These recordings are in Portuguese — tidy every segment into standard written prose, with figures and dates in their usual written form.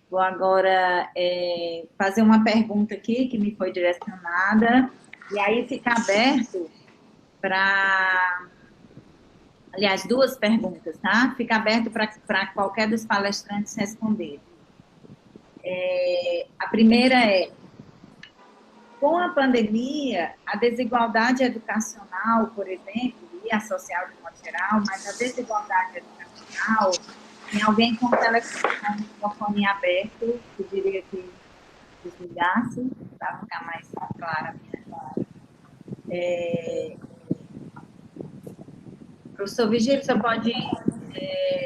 Vou agora fazer uma pergunta aqui que me foi direcionada, e aí fica aberto para... Aliás, duas perguntas, tá? Fica aberto para qualquer dos palestrantes responder. A primeira é: com a pandemia, a desigualdade educacional, por exemplo, e a social de modo geral, mas a desigualdade educacional, tem alguém com o microfone aberto, pediria que desligasse, para ficar mais clara a minha. Professor Vigílio, você pode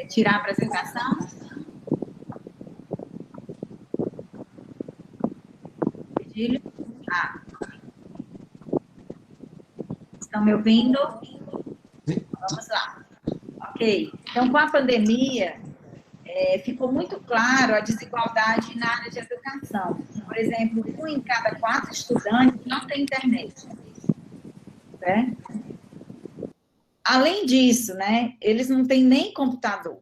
tirar a apresentação? Vigílio? Estão me ouvindo? Vamos lá. Ok. Então, com a pandemia, ficou muito claro a desigualdade na área de educação. Por exemplo, 1 em cada 4 estudantes não tem internet. Certo? Além disso, né, eles não têm nem computador.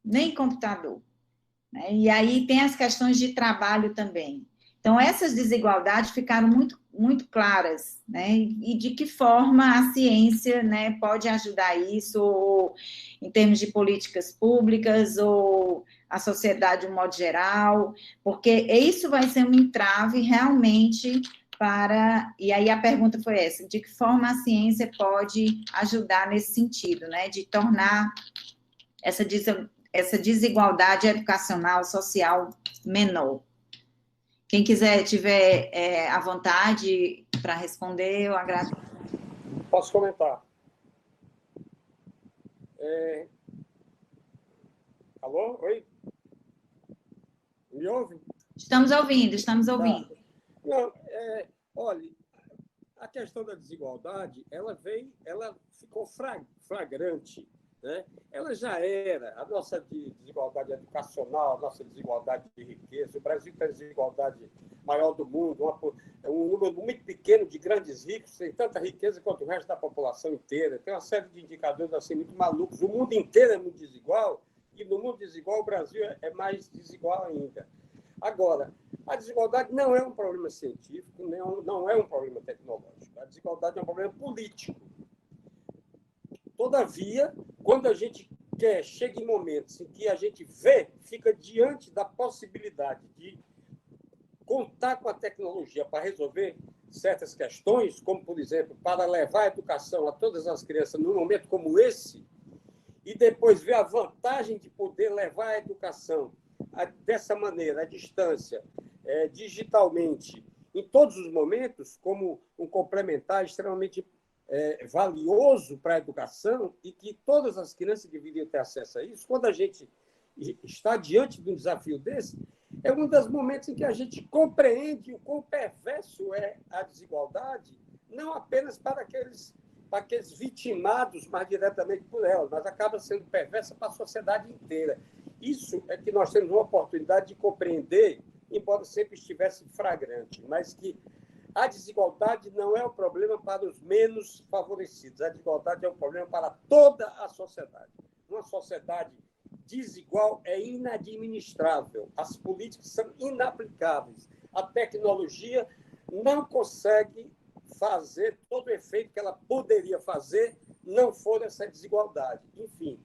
Né? E aí tem as questões de trabalho também. Então, essas desigualdades ficaram muito, muito claras, né? E de que forma a ciência, né, pode ajudar isso, ou em termos de políticas públicas, ou a sociedade de um modo geral, porque isso vai ser um entrave realmente para... E aí a pergunta foi essa: de que forma a ciência pode ajudar nesse sentido, né? De tornar essa desigualdade educacional, social menor. Quem quiser, tiver à vontade para responder, eu agradeço. Posso comentar? Alô? Oi? Me ouve? Estamos ouvindo. Não, olha, a questão da desigualdade, ela ficou flagrante, né? Ela já era a nossa desigualdade educacional, a nossa desigualdade de riqueza. O Brasil tem a desigualdade maior do mundo, um número muito pequeno de grandes ricos, tem tanta riqueza quanto o resto da população inteira. Tem uma série de indicadores assim muito malucos. O mundo inteiro é muito desigual, e no mundo desigual o Brasil é mais desigual ainda. Agora, a desigualdade não é um problema científico, não é um problema tecnológico. A desigualdade é um problema político. Todavia, quando a gente chega em momentos em que a gente fica diante da possibilidade de contar com a tecnologia para resolver certas questões, como, por exemplo, para levar a educação a todas as crianças num momento como esse, e depois ver a vantagem de poder levar a educação dessa maneira, à distância, digitalmente, em todos os momentos, como um complementar extremamente valioso para a educação, e que todas as crianças deveriam ter acesso a isso. Quando a gente está diante de um desafio desse, é um dos momentos em que a gente compreende o quão perverso é a desigualdade, não apenas para aqueles vitimados mais diretamente por ela, mas acaba sendo perversa para a sociedade inteira. Isso é que nós temos uma oportunidade de compreender, embora sempre estivesse flagrante, mas que a desigualdade não é um problema para os menos favorecidos. A desigualdade é um problema para toda a sociedade. Uma sociedade desigual é inadministrável. As políticas são inaplicáveis. A tecnologia não consegue fazer todo o efeito que ela poderia fazer, não for essa desigualdade. Enfim,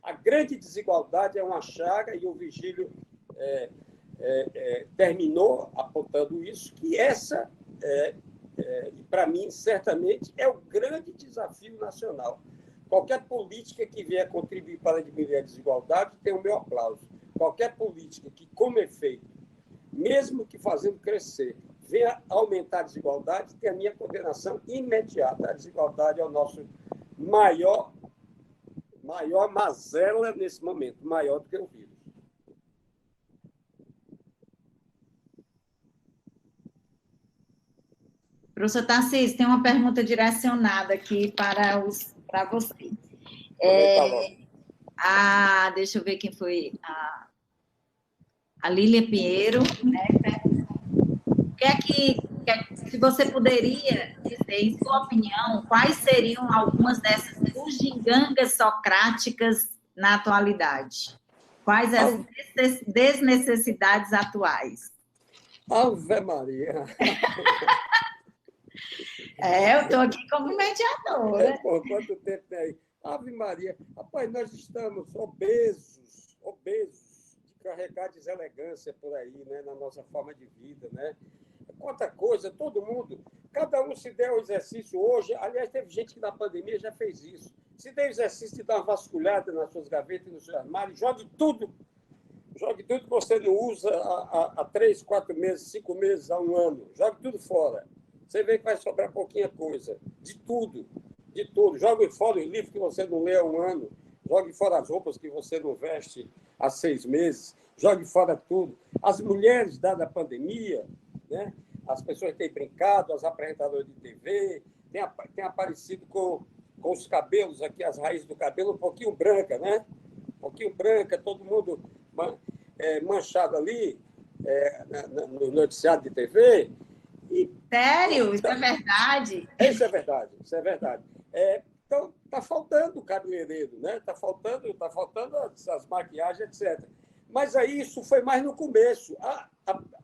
a grande desigualdade é uma chaga, e o Vigílio terminou apontando isso, que essa, para mim, certamente, é o grande desafio nacional. Qualquer política que vier contribuir para diminuir a desigualdade tem o meu aplauso. Qualquer política que, como efeito, mesmo que fazendo crescer, venha aumentar a desigualdade, tem a minha condenação imediata. A desigualdade é o nosso maior mazela nesse momento, maior do que o vírus. Professor Tarcísio, tem uma pergunta direcionada aqui para você. Deixa eu ver quem foi. A Lília Pinheiro, né? Se você poderia dizer, em sua opinião, quais seriam algumas dessas bugigangas socráticas na atualidade? Quais as desnecessidades atuais? Ave Maria! Eu estou aqui como mediadora. Por quanto tempo tem aí? Ave Maria! Rapaz, nós estamos obesos de carregar deselegância por aí, né, na nossa forma de vida, né? Quanta coisa, todo mundo, cada um se der o exercício hoje. Aliás, teve gente que na pandemia já fez isso. Se der o exercício de dar uma vasculhada nas suas gavetas, nos seus armários, jogue tudo. Jogue tudo que você não usa há 3, 4 meses, 5 meses, há 1 ano. Jogue tudo fora. Você vê que vai sobrar pouquinha coisa. De tudo. De tudo. Jogue fora os livros que você não lê há 1 ano. Jogue fora as roupas que você não veste há 6 meses. Jogue fora tudo. As mulheres, dada a pandemia, né? As pessoas têm brincado, as apresentadoras de TV, têm aparecido com os cabelos aqui, as raízes do cabelo um pouquinho branca, né? Um pouquinho branca, todo mundo manchado ali no noticiário de TV. Sério? Isso é verdade? Isso é verdade, isso é verdade. Então, está faltando o cabeleireiro, né? Está faltando as maquiagens, etc. Mas aí isso foi mais no começo.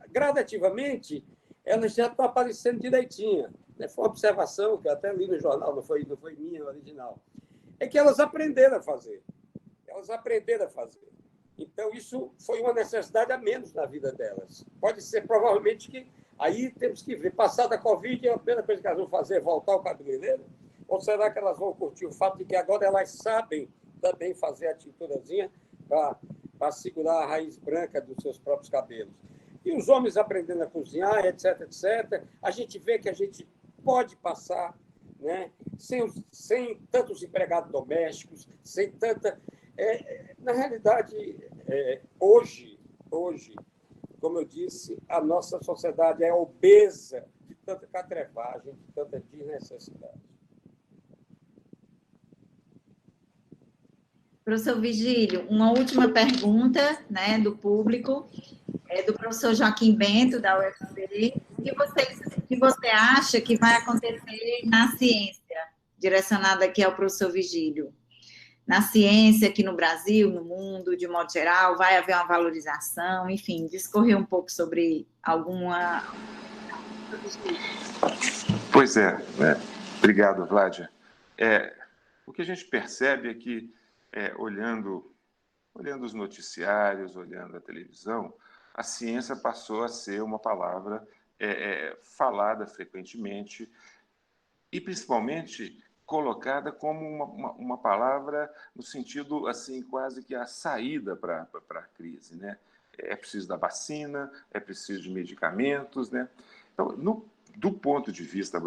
Gradativamente, elas já estão aparecendo direitinho. Foi uma observação que eu até li no jornal, não foi minha original. É que elas aprenderam a fazer. Então, isso foi uma necessidade a menos na vida delas. Pode ser, provavelmente, que aí temos que ver. Passada a Covid, a primeira coisa que elas vão fazer é voltar ao cabeleireiro? Ou será que elas vão curtir o fato de que agora elas sabem também fazer a tinturazinha para segurar a raiz branca dos seus próprios cabelos? E os homens aprendendo a cozinhar, etc., etc. A gente vê que a gente pode passar, né, sem tantos empregados domésticos, sem tanta... na realidade, hoje, como eu disse, a nossa sociedade é obesa de tanta catrefagem, de tanta desnecessidade. Professor Vigílio, uma última pergunta, né, do público, do professor Joaquim Bento, da UFPB. O que você acha que vai acontecer na ciência, direcionada aqui ao professor Vigílio? Na ciência aqui no Brasil, no mundo, de modo geral, vai haver uma valorização, enfim, discorrer um pouco sobre alguma... Pois é. Obrigado, Vládia. O que a gente percebe é que, olhando os noticiários, olhando a televisão, a ciência passou a ser uma palavra falada frequentemente e, principalmente, colocada como uma palavra no sentido, assim, quase que a saída para a crise, né? É preciso da vacina, é preciso de medicamentos, né? Então, do ponto de vista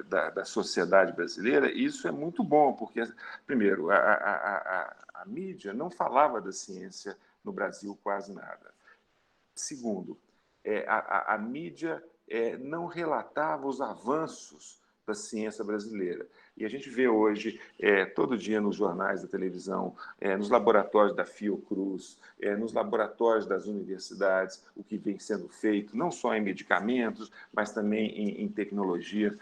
da sociedade brasileira, isso é muito bom, porque, primeiro, a mídia não falava da ciência no Brasil quase nada. Segundo, a mídia não relatava os avanços da ciência brasileira. E a gente vê hoje, todo dia nos jornais da televisão, nos laboratórios da Fiocruz, nos laboratórios das universidades, o que vem sendo feito, não só em medicamentos, mas também em tecnologias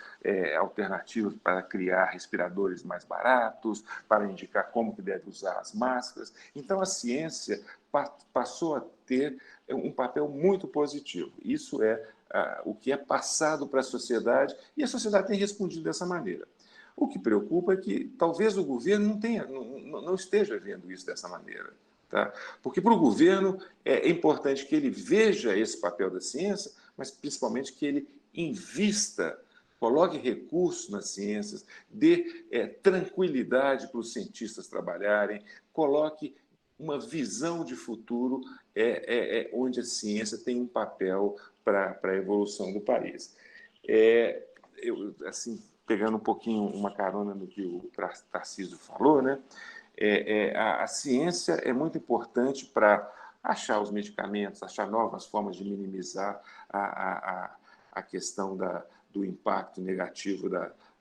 alternativas para criar respiradores mais baratos, para indicar como que deve usar as máscaras. Então, a ciência passou a ter um papel muito positivo. Isso é o que é passado para a sociedade, e a sociedade tem respondido dessa maneira. O que preocupa é que talvez o governo não esteja vendo isso dessa maneira. Tá? Porque para o governo é importante que ele veja esse papel da ciência, mas principalmente que ele invista, coloque recursos nas ciências, dê tranquilidade para os cientistas trabalharem, coloque uma visão de futuro onde a ciência tem um papel para a evolução do país. Eu, assim, pegando um pouquinho uma carona no que o Tarcísio falou, né? A ciência é muito importante para achar os medicamentos, achar novas formas de minimizar a questão do impacto negativo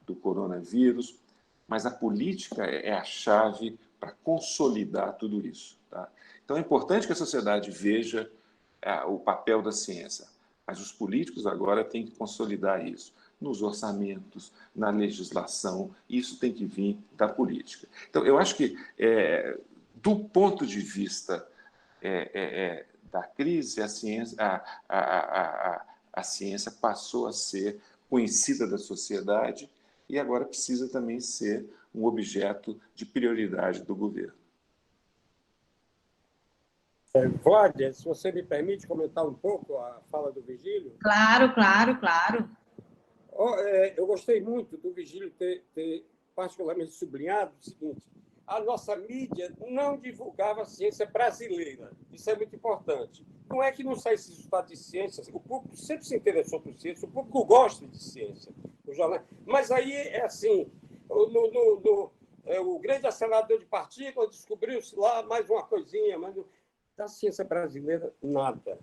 do coronavírus, mas a política é a chave para consolidar tudo isso. Tá? Então, é importante que a sociedade veja o papel da ciência, mas os políticos agora têm que consolidar isso nos orçamentos, na legislação, isso tem que vir da política. Então, eu acho que, do ponto de vista da crise, a ciência passou a ser conhecida da sociedade e agora precisa também ser um objeto de prioridade do governo. Vládia, se você me permite comentar um pouco a fala do Vigílio. Claro, claro, claro. Eu gostei muito do Vigílio ter particularmente sublinhado o seguinte: a nossa mídia não divulgava a ciência brasileira. Isso é muito importante. Não é que não saísse resultado de ciência, o público sempre se interessou por ciência, o público gosta de ciência. Mas aí é assim, o grande acelerador de partículas descobriu-se lá mais uma coisinha, mas da ciência brasileira, nada.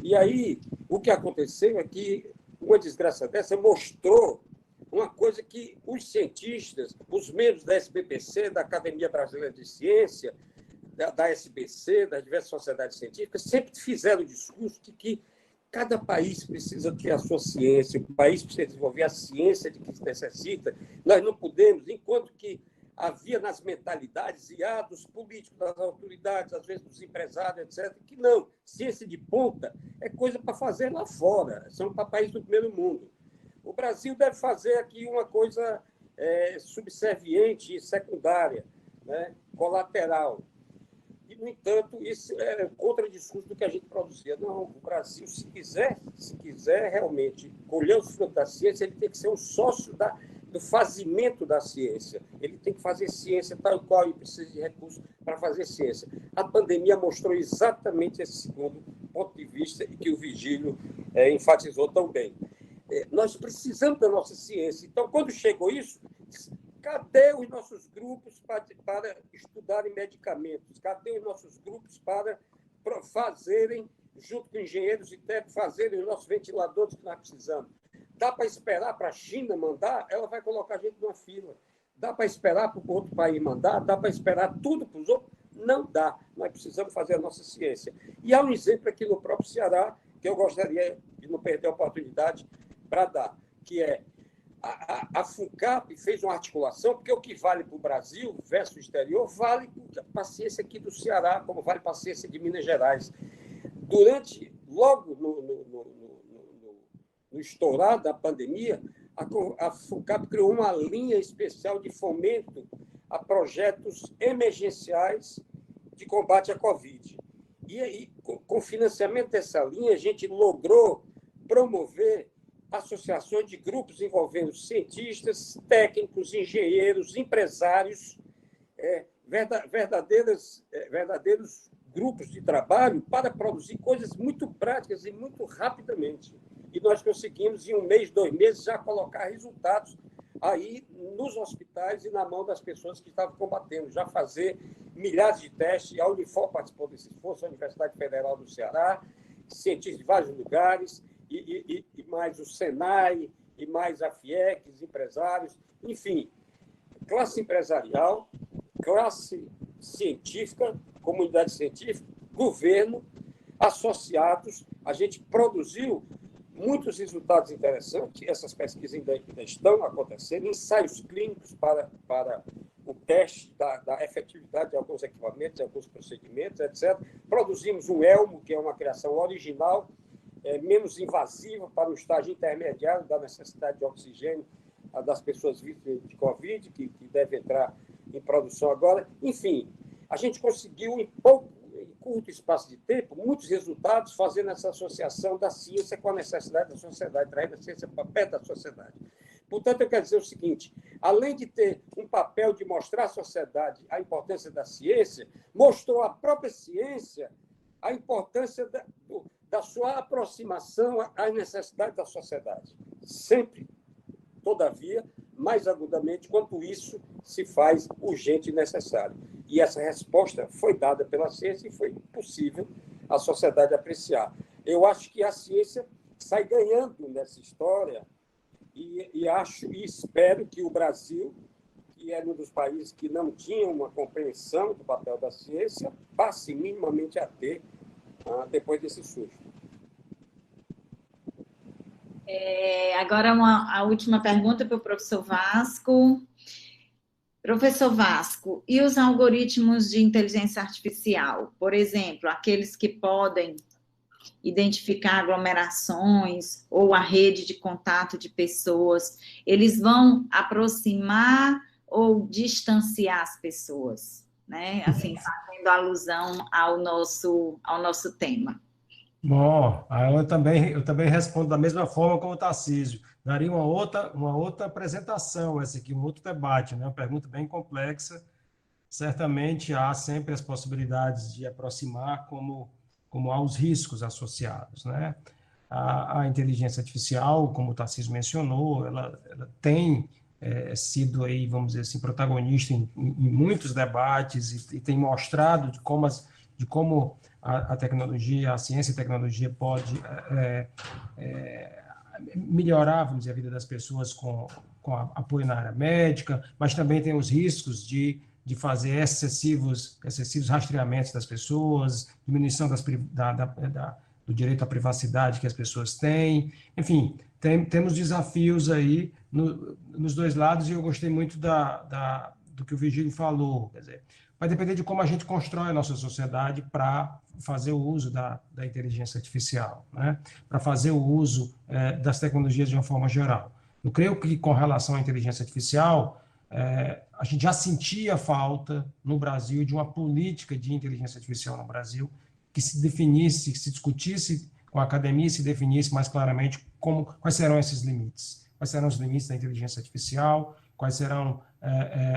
E aí, o que aconteceu é que uma desgraça dessa mostrou uma coisa que os cientistas, os membros da SBPC, da Academia Brasileira de Ciência, da SBC, das diversas sociedades científicas, sempre fizeram o discurso de que cada país precisa ter a sua ciência, o país precisa desenvolver a ciência de que necessita. Nós não podemos, enquanto que havia nas mentalidades dos políticos, das autoridades, às vezes dos empresários, etc., que não, ciência de ponta é coisa para fazer lá fora, são para países do primeiro mundo. O Brasil deve fazer aqui uma coisa subserviente e secundária, né, colateral. E, no entanto, isso é contra o discurso do que a gente produzia. Não, o Brasil, se quiser realmente colher os frutos da ciência, ele tem que ser um sócio do fazimento da ciência. Ele tem que fazer ciência tal qual e precisa de recursos para fazer ciência. A pandemia mostrou exatamente esse segundo ponto de vista e que o Vigílio enfatizou tão bem. Nós precisamos da nossa ciência. Então, quando chegou isso, cadê os nossos grupos para estudarem medicamentos? Cadê os nossos grupos para fazerem, junto com engenheiros e técnicos, fazerem os nossos ventiladores que nós precisamos? Dá para esperar para a China mandar? Ela vai colocar a gente numa fila. Dá para esperar para o outro país mandar? Dá para esperar tudo para os outros? Não dá. Nós precisamos fazer a nossa ciência. E há um exemplo aqui no próprio Ceará, que eu gostaria de não perder a oportunidade para dar, que é a FUNCAP fez uma articulação, porque o que vale para o Brasil versus o exterior vale para a ciência aqui do Ceará, como vale para a ciência de Minas Gerais. Logo no estourar da pandemia, a FUNCAP criou uma linha especial de fomento a projetos emergenciais de combate à Covid. E aí, com o financiamento dessa linha, a gente logrou promover associações de grupos envolvendo cientistas, técnicos, engenheiros, empresários, verdadeiros grupos de trabalho para produzir coisas muito práticas e muito rapidamente. E nós conseguimos, em 1 mês, 2 meses, já colocar resultados aí nos hospitais e na mão das pessoas que estavam combatendo, já fazer milhares de testes. A Unifor participou desse esforço, a Universidade Federal do Ceará, cientistas de vários lugares, e mais o Senai, e mais a FIEC, empresários, enfim, classe empresarial, classe científica, comunidade científica, governo, associados. A gente produziu muitos resultados interessantes, essas pesquisas ainda estão acontecendo, ensaios clínicos para o teste da efetividade de alguns equipamentos, de alguns procedimentos, etc. Produzimos um ELMO, que é uma criação original, menos invasiva para o estágio intermediário da necessidade de oxigênio das pessoas vítimas de Covid, que deve entrar em produção agora. Enfim, a gente conseguiu, em curto espaço de tempo, muitos resultados fazendo essa associação da ciência com a necessidade da sociedade, trazendo a ciência para perto da sociedade. Portanto, eu quero dizer o seguinte: além de ter um papel de mostrar à sociedade a importância da ciência, mostrou à própria ciência a importância da sua aproximação às necessidades da sociedade. Sempre, todavia, mais agudamente, quanto isso se faz urgente e necessário. E essa resposta foi dada pela ciência e foi possível a sociedade apreciar. Eu acho que a ciência sai ganhando nessa história e acho e espero que o Brasil, que é um dos países que não tinha uma compreensão do papel da ciência, passe minimamente a ter depois desse susto. Agora a última pergunta para o professor Vasco. Professor Vasco, e os algoritmos de inteligência artificial? Por exemplo, aqueles que podem identificar aglomerações ou a rede de contato de pessoas, eles vão aproximar ou distanciar as pessoas, né? Assim, fazendo alusão ao nosso tema. Bom, eu também respondo da mesma forma como o Tarcísio. Daria uma outra apresentação, essa aqui, um outro debate, né? Uma pergunta bem complexa. Certamente há sempre as possibilidades de aproximar, como há os riscos associados, né? A inteligência artificial, como o Tarcísio mencionou, ela tem sido aí, vamos dizer assim, protagonista em muitos debates e tem mostrado de como a tecnologia, a ciência e a tecnologia pode melhorar, vamos dizer, a vida das pessoas com apoio na área médica, mas também tem os riscos de fazer excessivos rastreamentos das pessoas, diminuição do direito à privacidade que as pessoas têm. Enfim, temos desafios aí nos dois lados, e eu gostei muito do que o Virgílio falou. Quer dizer, vai depender de como a gente constrói a nossa sociedade para fazer o uso da inteligência artificial, né? Para fazer o uso das tecnologias de uma forma geral. Eu creio que, com relação à inteligência artificial, a gente já sentia falta no Brasil de uma política de inteligência artificial no Brasil que se definisse, que se discutisse com a academia e se definisse mais claramente quais serão esses limites. Quais serão os limites da inteligência artificial, quais serão...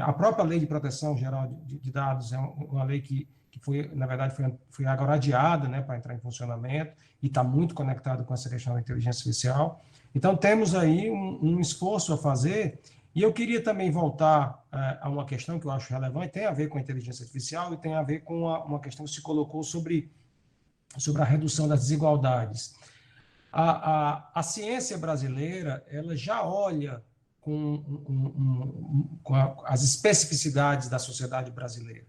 a própria Lei de Proteção Geral de Dados é uma lei que foi, na verdade, foi agora adiada, né, para entrar em funcionamento, e está muito conectado com essa questão da inteligência artificial. Então, temos aí um esforço a fazer, e eu queria também voltar a uma questão que eu acho relevante, tem a ver com a inteligência artificial e tem a ver com uma questão que se colocou sobre a redução das desigualdades. A ciência brasileira, ela já olha com as especificidades da sociedade brasileira.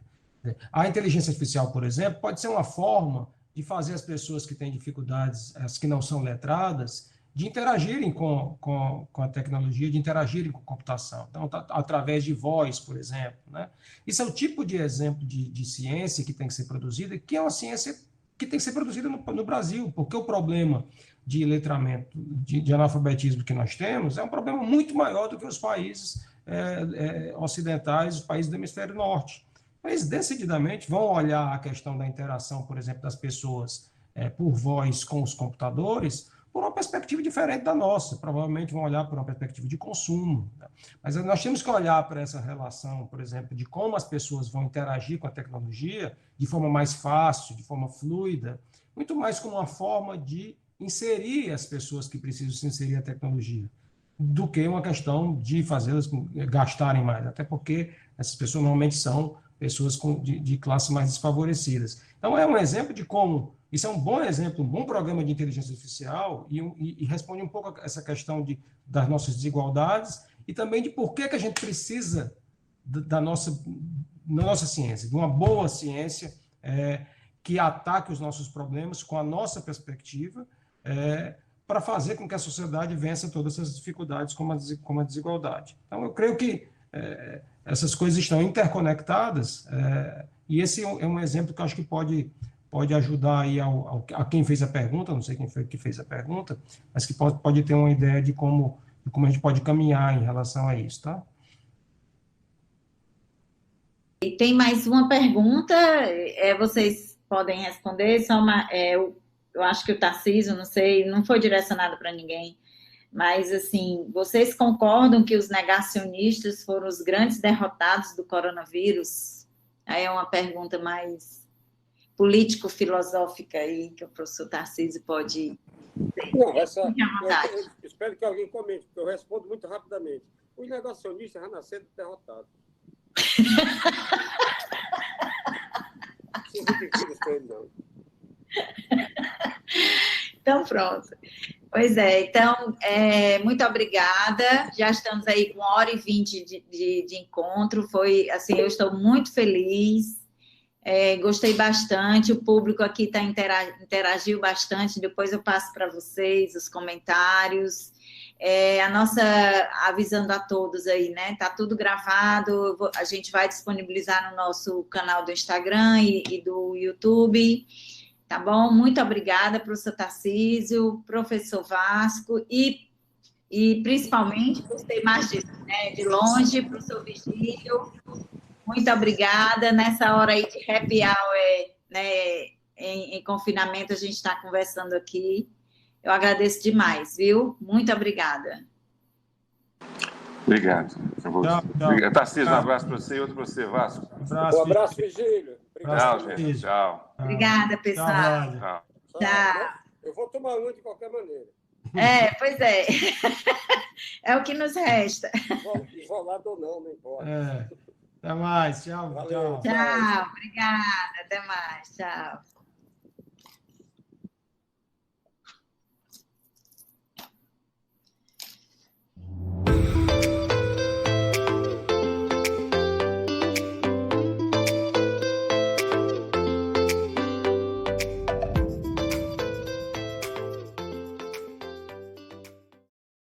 A inteligência artificial, por exemplo, pode ser uma forma de fazer as pessoas que têm dificuldades, as que não são letradas, de interagirem com a tecnologia, de interagirem com a computação. Então, através de voz, por exemplo, né? Isso é o tipo de exemplo de ciência que tem que ser produzida, que é uma ciência que tem que ser produzida no Brasil, porque o problema de letramento, de analfabetismo que nós temos, é um problema muito maior do que os países ocidentais, os países do hemisfério norte. Eles decididamente vão olhar a questão da interação, por exemplo, das pessoas por voz com os computadores por uma perspectiva diferente da nossa. Provavelmente vão olhar por uma perspectiva de consumo. Né? Mas nós temos que olhar para essa relação, por exemplo, de como as pessoas vão interagir com a tecnologia de forma mais fácil, de forma fluida, muito mais como uma forma de inserir as pessoas que precisam se inserir a tecnologia, do que uma questão de fazê-las gastarem mais, até porque essas pessoas normalmente são pessoas de classes mais desfavorecidas. Então, é um exemplo de como, isso é um bom exemplo, um bom programa de inteligência artificial e responde um pouco a essa questão das nossas desigualdades e também de por que a gente precisa da nossa ciência, de uma boa ciência que ataque os nossos problemas com a nossa perspectiva, para fazer com que a sociedade vença todas essas dificuldades, como a desigualdade. Então, eu creio que essas coisas estão interconectadas, e esse é um exemplo que eu acho que pode ajudar aí a quem fez a pergunta, não sei quem foi que fez a pergunta, mas que pode ter uma ideia de como a gente pode caminhar em relação a isso, tá? E tem mais uma pergunta, vocês podem responder, eu acho que o Tarcísio, não sei, não foi direcionado para ninguém, mas, assim, vocês concordam que os negacionistas foram os grandes derrotados do coronavírus? Aí é uma pergunta mais político-filosófica aí, que o professor Tarcísio pode... Não, eu espero que alguém comente, porque eu respondo muito rapidamente. Os negacionistas já nasceram derrotados. Então, pronto. Pois é, então, muito obrigada. Já estamos aí com 1h20 de encontro. Foi, assim, eu estou muito feliz. Gostei bastante. O público aqui interagiu bastante. Depois eu passo para vocês os comentários. avisando a todos aí, né? Tá tudo gravado, a gente vai disponibilizar no nosso canal do Instagram e do YouTube, tá bom? Muito obrigada, professor Tarcísio, professor Vasco e principalmente, gostei mais de longe, professor Vigílio, muito obrigada. Nessa hora aí de happy hour, né, em confinamento, a gente está conversando aqui. Eu agradeço demais, viu? Muito obrigada. Obrigado. Tchau. Tarcísio, um abraço para você e outro para você, Vasco. Um abraço, Vigílio. Obrigado, gente. Tchau. Obrigada, pessoal. Tchau. Tchau. Eu vou tomar uma de qualquer maneira. Pois é. É o que nos resta. Isolado ou não importa. Até mais. Tchau. Valeu, tchau. Obrigada. Até mais. Tchau.